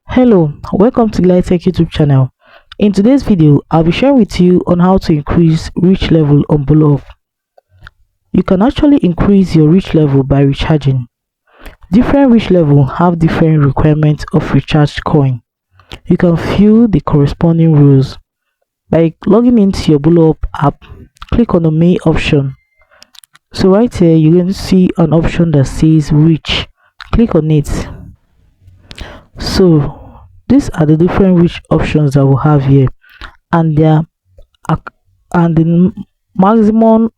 Hello, welcome to Light Tech YouTube channel. In today's video, I'll be sharing with you on how to increase reach level on Boloup. You can actually increase your reach level by recharging. Different reach level have different requirements of recharged coin. You can fill the corresponding rules by logging into your Boloup app. Click on the main option. So right here, you're going to see an option that says reach. Click on it. So these are the different reach options that we have here, and the maximum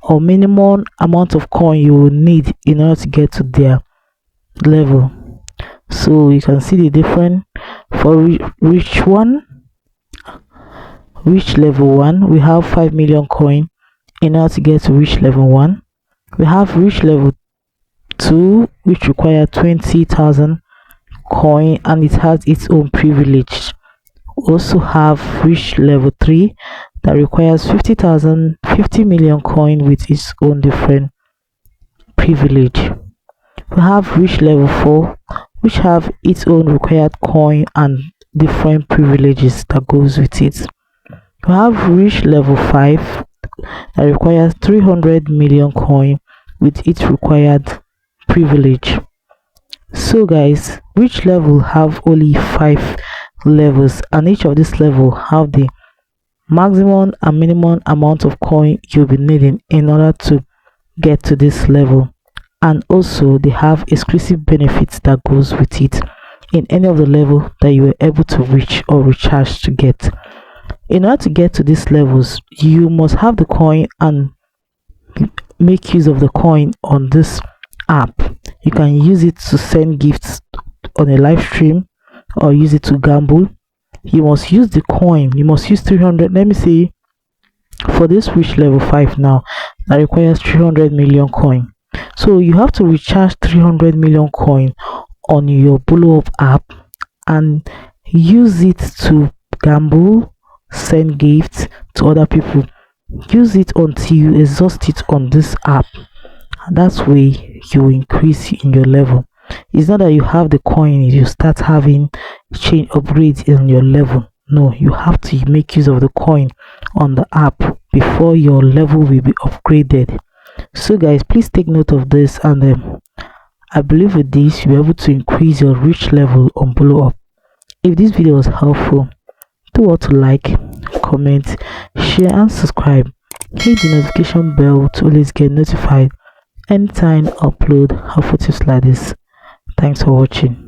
or minimum amount of coin you will need in order to get to their level. So you can see the different for reach level 1 we have 5 million coin in order to get to reach level 1. We have reach level 2 which require 20,000 coin and it has its own privilege. We also have reach level 3 that requires 50 million coin with its own different privilege. We have reach level 4 which have its own required coin and different privileges that goes with it. We have reach level 5 that requires 300 million coin with its required privilege. So guys, reach level have only 5 levels, and each of these level have the maximum and minimum amount of coin you'll be needing in order to get to this level, and also they have exclusive benefits that goes with it in any of the level that you were able to reach or recharge to get. In order to get to these levels, you must have the coin and make use of the coin on this app. You can use it to send gifts on a live stream or use it to gamble. You must use the coin. You must use 300. Let me see, for this reach level 5 now that requires 300 million coin, so you have to recharge 300 million coin on your Boloup app and use it to gamble, send gifts to other people. Use it until you exhaust it on this app. That's way you increase in your level. It's not that you have the coin, you start having change upgrades in your level. No, you have to make use of the coin on the app before your level will be upgraded. So guys, please take note of this, and I believe with this you'll be able to increase your reach level on Boloup. If this video was helpful, do what to like, comment, share and subscribe. Hit the notification bell to always get notified anytime I upload helpful tips like this. Thanks for watching.